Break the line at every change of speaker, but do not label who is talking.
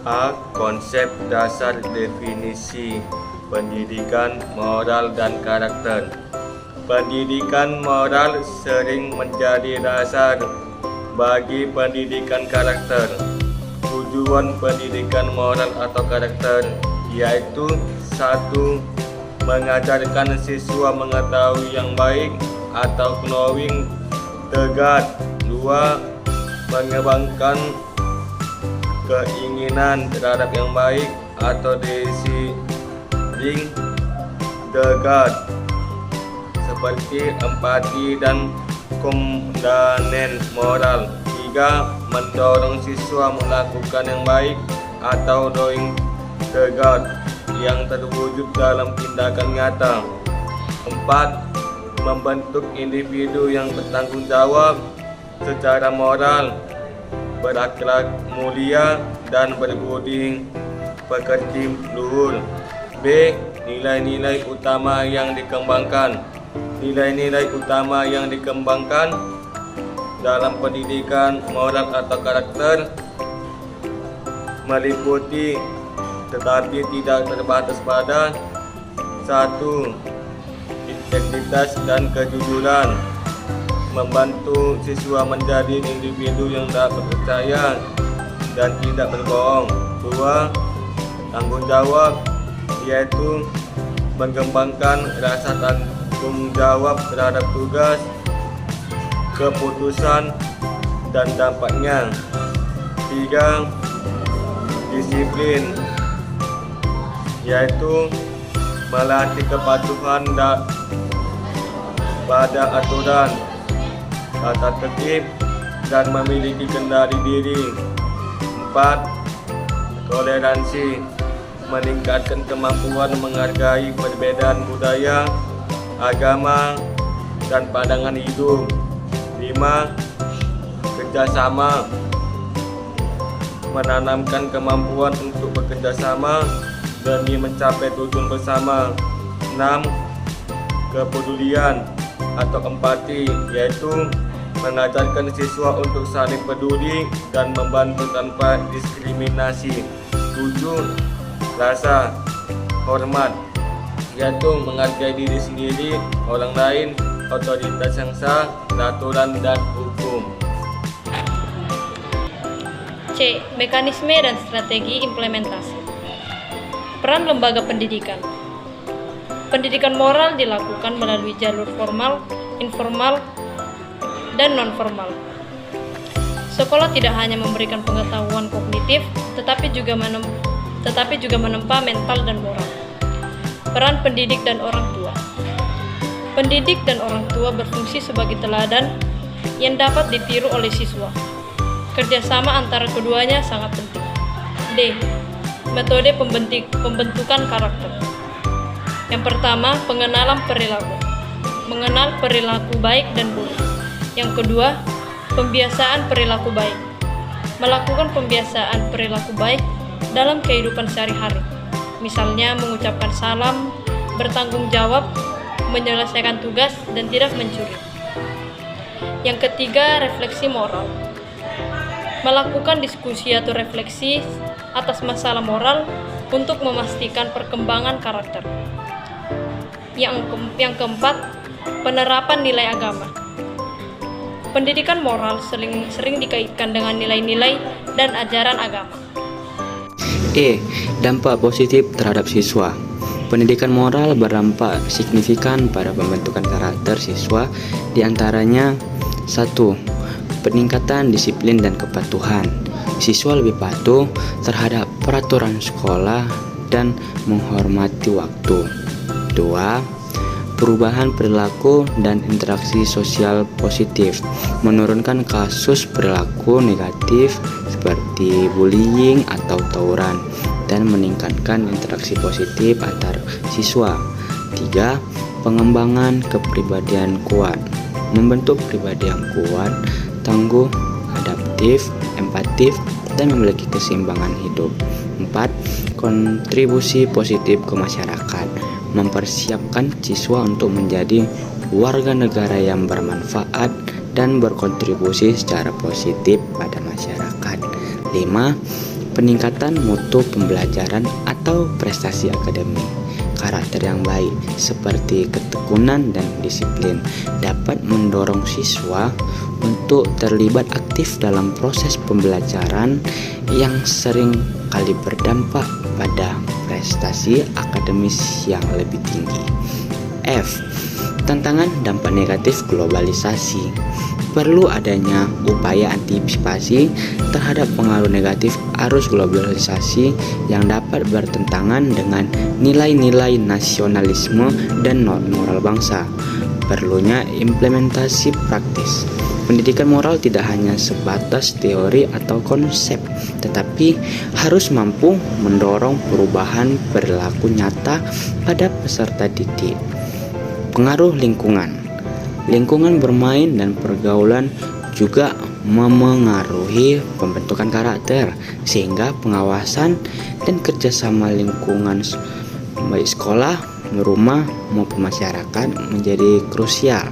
A. Konsep dasar definisi pendidikan moral dan karakter. Pendidikan moral sering menjadi dasar bagi pendidikan karakter. Tujuan pendidikan moral atau karakter yaitu: 1. Mengajarkan siswa mengetahui yang baik atau knowing the God. 2. Mengembangkan keinginan terhadap yang baik atau desiring the God, seperti empati dan komponen moral. 3. Mendorong siswa melakukan yang baik atau doing the God yang terwujud dalam tindakan nyata. 4. Membentuk individu yang bertanggung jawab secara moral, berakhlak mulia, dan berbudi pekerti luhur. B. Nilai-nilai utama yang dikembangkan. Nilai-nilai utama yang dikembangkan dalam pendidikan moral atau karakter meliputi tetapi tidak terbatas pada: 1. Integritas dan kejujuran, membantu siswa menjadi individu yang dapat percaya dan tidak berbohong. 2. Tanggung jawab, yaitu mengembangkan rasa tanggung jawab terhadap tugas, keputusan, dan dampaknya. 3. Disiplin, yaitu melatih kepatuhan pada aturan, tata tertib, dan memiliki kendali diri. 4. Toleransi, meningkatkan kemampuan menghargai perbedaan budaya, agama, dan pandangan hidup. 5. Kerjasama, menanamkan kemampuan untuk bekerjasama demi mencapai tujuan bersama. 6. Kepedulian atau empati, yaitu mengajarkan siswa untuk saling peduli dan membantu tanpa diskriminasi. 7. Rasa hormat, yaitu menghargai diri sendiri, orang lain, otoritas yang sah, peraturan, dan hukum.
C. Mekanisme dan strategi implementasi. Peran lembaga pendidikan. Pendidikan moral dilakukan melalui jalur formal, informal, dan non-formal. Sekolah tidak hanya memberikan pengetahuan kognitif, tetapi juga menempa mental dan moral. Peran pendidik dan orang tua. Pendidik dan orang tua berfungsi sebagai teladan yang dapat ditiru oleh siswa. Kerjasama antara keduanya sangat penting. D. Metode pembentukan karakter. Yang pertama, pengenalan perilaku. Mengenal perilaku baik dan buruk. Yang kedua, pembiasaan perilaku baik. Melakukan pembiasaan perilaku baik dalam kehidupan sehari-hari. Misalnya mengucapkan salam, bertanggung jawab, menyelesaikan tugas, dan tidak mencuri. Yang ketiga, refleksi moral. Melakukan diskusi atau refleksi atas masalah moral untuk memastikan perkembangan karakter. Yang keempat, penerapan nilai agama. Pendidikan moral sering dikaitkan dengan nilai-nilai dan ajaran agama.
E. Dampak positif terhadap siswa. Pendidikan moral berdampak signifikan pada pembentukan karakter siswa, diantaranya: 1. Peningkatan disiplin dan kepatuhan. Siswa lebih patuh terhadap peraturan sekolah dan menghormati waktu. 2. Perubahan perilaku dan interaksi sosial positif, menurunkan kasus perilaku negatif seperti bullying atau tawuran, dan meningkatkan interaksi positif antar siswa. 3. Pengembangan kepribadian kuat, membentuk pribadi yang kuat, tangguh, adaptif, empatif, dan memiliki keseimbangan hidup. 4. Kontribusi positif ke masyarakat, mempersiapkan siswa untuk menjadi warga negara yang bermanfaat dan berkontribusi secara positif pada masyarakat. 5. peningkatan mutu pembelajaran atau prestasi akademik. Karakter yang baik seperti ketekunan dan disiplin dapat mendorong siswa untuk terlibat aktif dalam proses pembelajaran yang sering kali berdampak pada prestasi akademis yang lebih tinggi. F. Tantangan dampak negatif globalisasi. Perlu adanya upaya antisipasi terhadap pengaruh negatif arus globalisasi yang dapat bertentangan dengan nilai-nilai nasionalisme dan norma moral bangsa. Perlunya implementasi praktis. Pendidikan moral tidak hanya sebatas teori atau konsep, tetapi harus mampu mendorong perubahan perilaku nyata pada peserta didik. Pengaruh lingkungan. Lingkungan bermain dan pergaulan juga memengaruhi pembentukan karakter, sehingga pengawasan dan kerjasama lingkungan baik sekolah, rumah maupun masyarakat menjadi krusial.